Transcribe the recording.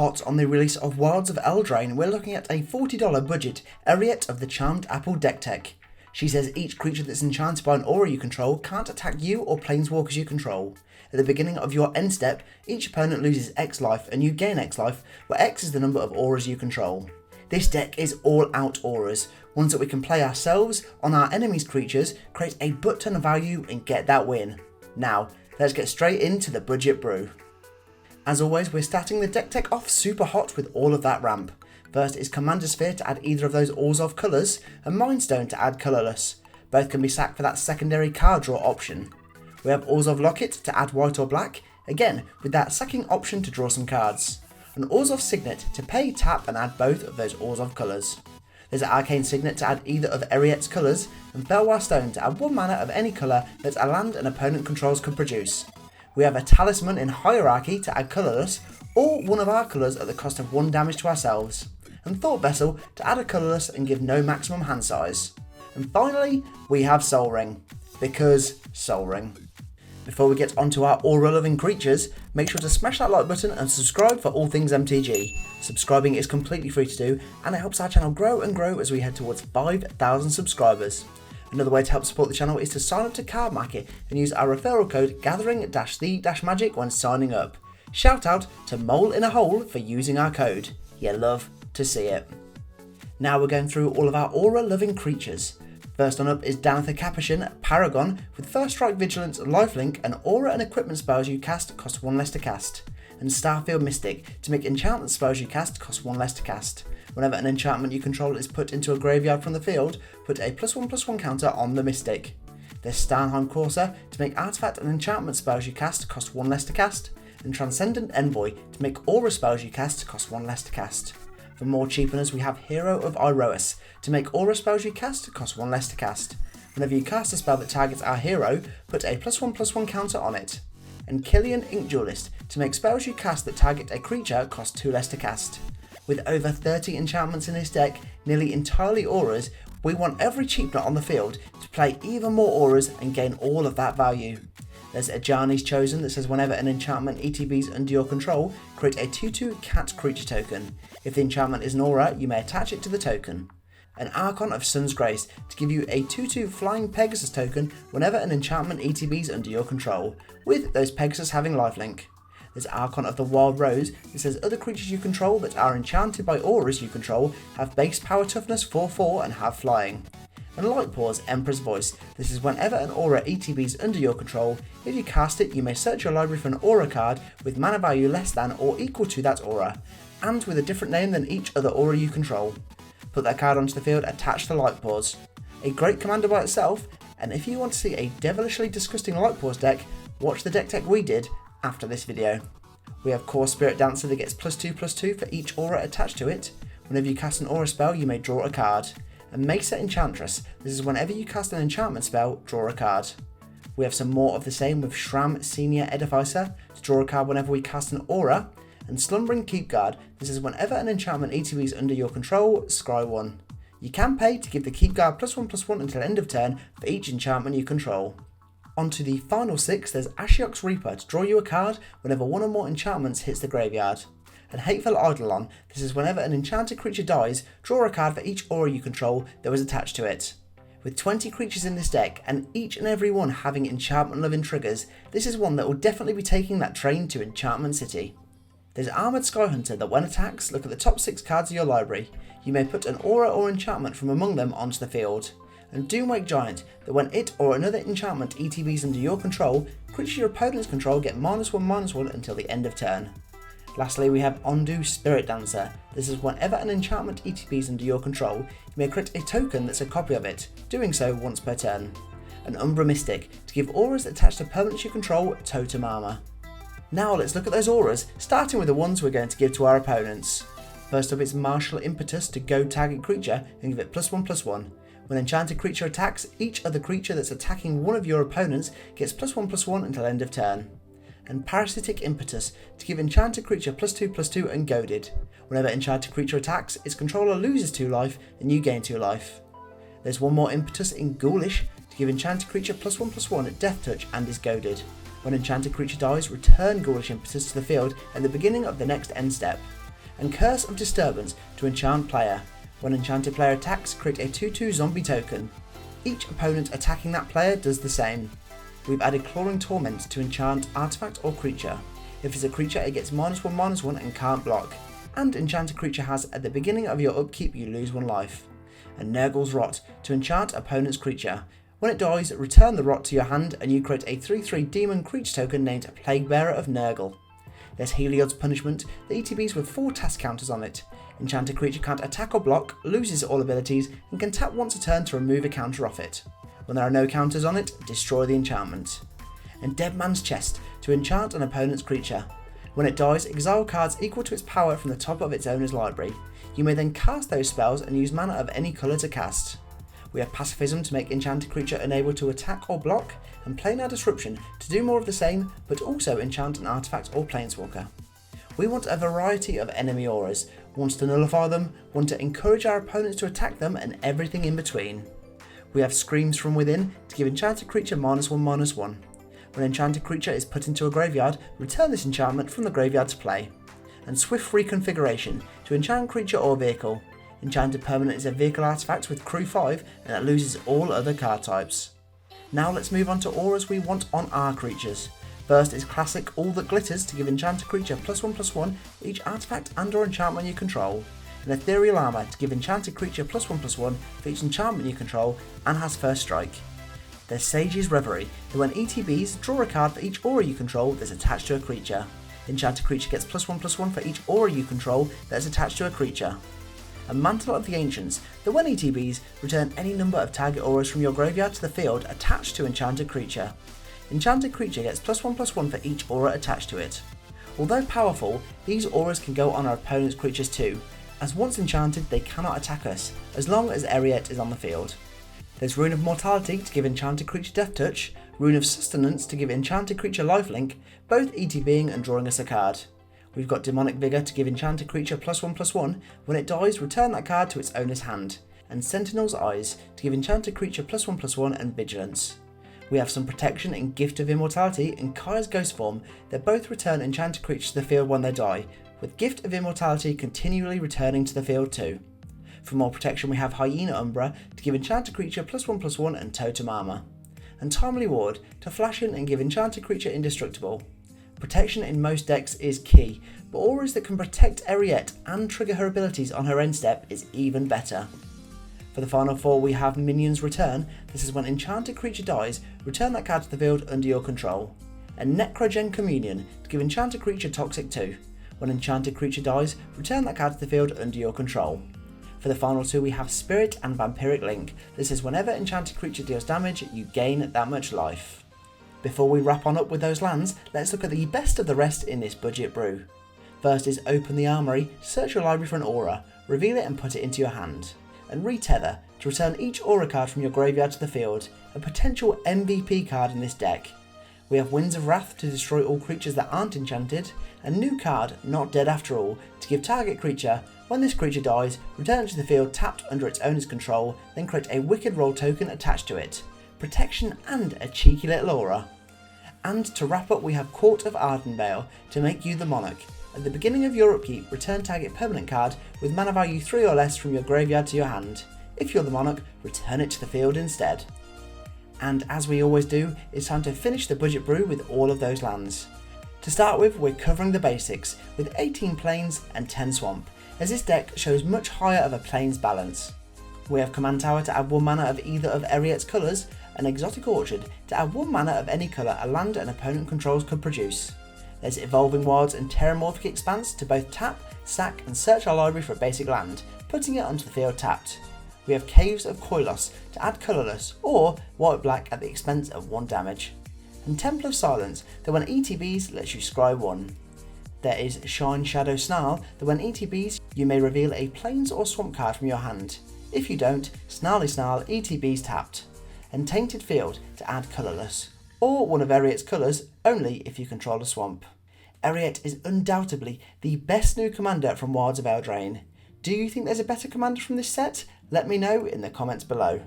Hot on the release of Wilds of Eldraine, we're looking at a $40 budget Eriette of the Charmed Apple deck tech. She says each creature that's enchanted by an aura you control can't attack you or planeswalkers you control. At the beginning of your end step, each opponent loses X life and you gain X life, where X is the number of auras you control. This deck is all out auras, ones that we can play ourselves, on our enemies' creatures, create a butt ton of value and get that win. Now, let's get straight into the budget brew. As always, we're starting the deck tech off super hot with all of that ramp. First is Commander Sphere to add either of those Ores of colours, and Mind Stone to add colourless. Both can be sacked for that secondary card draw option. We have Ores of Locket to add white or black, again with that sacking option to draw some cards. And Ores of Signet to pay, tap and add both of those Ores of colours. There's an Arcane Signet to add either of Eriette's colours, and Belwar Stone to add 1 mana of any colour that a land an opponent controls could produce. We have a Talisman in Hierarchy to add colourless, or one of our colours at the cost of 1 damage to ourselves. And Thought Vessel to add a colourless and give no maximum hand size. And finally, we have Sol Ring, because Sol Ring. Before we get onto our aura loving creatures, make sure to smash that like button and subscribe for all things MTG. Subscribing is completely free to do, and it helps our channel grow and grow as we head towards 5,000 subscribers. Another way to help support the channel is to sign up to Card Market and use our referral code gathering-the-magic when signing up. Shout out to Mole in a Hole for using our code. You love to see it. Now we're going through all of our aura loving creatures. First on up is Danitha Capuchin, Paragon, with First Strike Vigilance, Lifelink, and aura and equipment spells you cast cost 1 less to cast. And Starfield Mystic, to make enchantment spells you cast cost 1 less to cast. Whenever an enchantment you control is put into a graveyard from the field, put a +1/+1 counter on the Mystic. There's Starnheim Courser, to make artifact and enchantment spells you cast cost 1 less to cast. And Transcendent Envoy, to make aura spells you cast cost 1 less to cast. For more cheapeners, we have Hero of Iroas, to make aura spells you cast cost 1 less to cast. Whenever you cast a spell that targets our hero, put a +1/+1 counter on it. And Killian Ink Duelist, to make spells you cast that target a creature cost 2 less to cast. With over 30 enchantments in this deck, nearly entirely auras, we want every cheapener on the field to play even more auras and gain all of that value. There's Ajani's Chosen that says whenever an enchantment ETBs under your control, create a 2/2 cat creature token. If the enchantment is an aura, you may attach it to the token. An Archon of Sun's Grace to give you a 2/2 Flying Pegasus token whenever an enchantment ETBs under your control, with those Pegasus having lifelink. There's Archon of the Wild Rose that says other creatures you control that are enchanted by auras you control have base power toughness 4/4 and have flying. And Lightpaw's Emperor's Voice, this is whenever an aura ETBs under your control, if you cast it you may search your library for an aura card with mana value less than or equal to that aura, and with a different name than each other aura you control. Put that card onto the field attached to Lightpaws. A great commander by itself, and if you want to see a devilishly disgusting Lightpaws deck, watch the deck tech we did after this video. We have Core Spirit Dancer that gets +2/+2 for each aura attached to it. Whenever you cast an aura spell you may draw a card. And Mesa Enchantress, this is whenever you cast an enchantment spell, draw a card. We have some more of the same with Shram Senior Edificer to draw a card whenever we cast an aura. And Slumbering Keepguard, this is whenever an enchantment ETBs under your control, scry 1. You can pay to give the Keepguard +1/+1 until end of turn for each enchantment you control. On to the final 6, there's Ashiok's Reaper to draw you a card whenever one or more enchantments hits the graveyard. And Hateful Eidolon, this is whenever an enchanted creature dies, draw a card for each aura you control that was attached to it. With 20 creatures in this deck, and each and every one having enchantment loving triggers, this is one that will definitely be taking that train to Enchantment City. There's Armoured Skyhunter that when attacks, look at the top 6 cards of your library. You may put an aura or enchantment from among them onto the field. And Doomwake Giant, that when it or another enchantment ETBs under your control, creatures your opponents control get -1/-1 until the end of turn. Lastly, we have Ondu Spirit Dancer. This is whenever an enchantment ETBs under your control, you may create a token that's a copy of it, doing so once per turn. An Umbra Mystic, to give auras attached to permanents you control totem armor. Now let's look at those auras, starting with the ones we're going to give to our opponents. First up is Martial Impetus to go target creature and give it +1/+1. When enchanted creature attacks, each other creature that's attacking one of your opponents gets +1/+1 until end of turn. And Parasitic Impetus to give enchanted creature +2/+2 and goaded. Whenever enchanted creature attacks, its controller loses 2 life and you gain 2 life. There's one more Impetus in Ghoulish to give enchanted creature +1/+1 at Death Touch and is goaded. When enchanted creature dies, return Ghoulish Impetus to the field at the beginning of the next end step. and Curse of Disturbance to enchant player. When enchanted player attacks, create a 2/2 zombie token. Each opponent attacking that player does the same. We've added Clawing Torment to enchant artifact or creature. If it's a creature, it gets -1/-1 and can't block. And enchanted creature has, at the beginning of your upkeep, you lose 1 life. And Nurgle's Rot to enchant opponent's creature. When it dies, return the rot to your hand and you create a 3/3 demon creature token named Plaguebearer of Nurgle. There's Heliod's Punishment, the ETBs with 4 task counters on it. Enchanted creature can't attack or block, loses all abilities, and can tap once a turn to remove a counter off it. When there are no counters on it, destroy the enchantment. And Dead Man's Chest to enchant an opponent's creature. When it dies, exile cards equal to its power from the top of its owner's library. You may then cast those spells and use mana of any colour to cast. We have Pacifism to make enchanted creature unable to attack or block, and Planar Disruption to do more of the same, but also enchant an artifact or planeswalker. We want a variety of enemy auras, want to nullify them, want to encourage our opponents to attack them, and everything in between. We have Screams from Within to give enchanted creature -1/-1. When enchanted creature is put into a graveyard, return this enchantment from the graveyard to play. And Swift Reconfiguration to enchant creature or vehicle. Enchanted permanent is a vehicle artifact with crew 5 and it loses all other card types. Now let's move on to auras we want on our creatures. First is Classic All That Glitters to give enchanted creature +1/+1 for each artifact and or enchantment you control. And Ethereal Armor to give enchanted creature +1/+1 for each enchantment you control and has first strike. There's Sage's Reverie, that when ETBs, draw a card for each aura you control that's attached to a creature. Enchanted creature gets +1/+1 for each aura you control that is attached to a creature. And Mantle of the Ancients, that when ETBs, return any number of target auras from your graveyard to the field attached to enchanted creature. Enchanted creature gets +1/+1 for each aura attached to it. Although powerful, these auras can go on our opponent's creatures too, as once enchanted they cannot attack us, as long as Eriette is on the field. There's Rune of Mortality to give enchanted creature Death Touch, Rune of Sustenance to give enchanted creature Lifelink, both ETBing and drawing us a card. We've got Demonic Vigor to give enchanted creature +1/+1, when it dies return that card to its owner's hand, and Sentinel's Eyes to give enchanted creature +1/+1 and Vigilance. We have some protection in Gift of Immortality and Kaya's Ghost Form that both return enchanted creatures to the field when they die, with Gift of Immortality continually returning to the field too. For more protection we have Hyena Umbra to give enchanted creature +1/+1 and Totem Armor. And Timely Ward to flash in and give enchanted creature indestructible. Protection in most decks is key, but auras that can protect Eriette and trigger her abilities on her end step is even better. For the final 4 we have Minions Return, this is when enchanted creature dies, return that card to the field under your control. And Necrogen Communion to give enchanted creature Toxic 2. When enchanted creature dies, return that card to the field under your control. For the final 2 we have Spirit and Vampiric Link, this is whenever enchanted creature deals damage, you gain that much life. Before we wrap on up with those lands, let's look at the best of the rest in this budget brew. First is Open the Armory, search your library for an aura, reveal it and put it into your hand. And Retether to return each aura card from your graveyard to the field, a potential MVP card in this deck. We have Winds of Wrath to destroy all creatures that aren't enchanted, and new card, Not Dead After All, to give target creature, when this creature dies, return it to the field tapped under its owner's control, then create a Wicked Roll token attached to it. Protection and a cheeky little aura. And to wrap up we have Court of Ardenvale to make you the Monarch. At the beginning of your upkeep, return target permanent card with mana value 3 or less from your graveyard to your hand. If you're the Monarch, return it to the field instead. And as we always do, it's time to finish the budget brew with all of those lands. To start with, we're covering the basics, with 18 plains and 10 swamp, as this deck shows much higher of a plains balance. We have Command Tower to add 1 mana of either of Eriette's colours, and Exotic Orchard to add 1 mana of any colour a land an opponent controls could produce. There's Evolving Wilds and Terramorphic Expanse to both tap, sack and search our library for a basic land, putting it onto the field tapped. We have Caves of Koilos to add colourless, or white-black at the expense of 1 damage. And Temple of Silence that when ETBs lets you scry 1. There is Shine Shadow Snarl that when ETBs you may reveal a plains or swamp card from your hand. If you don't, Snarly Snarl ETBs tapped. And Tainted Field to add colourless, or one of Eriette's colours only if you control a swamp. Eriette is undoubtedly the best new commander from Wilds of Eldraine. Do you think there's a better commander from this set? Let me know in the comments below.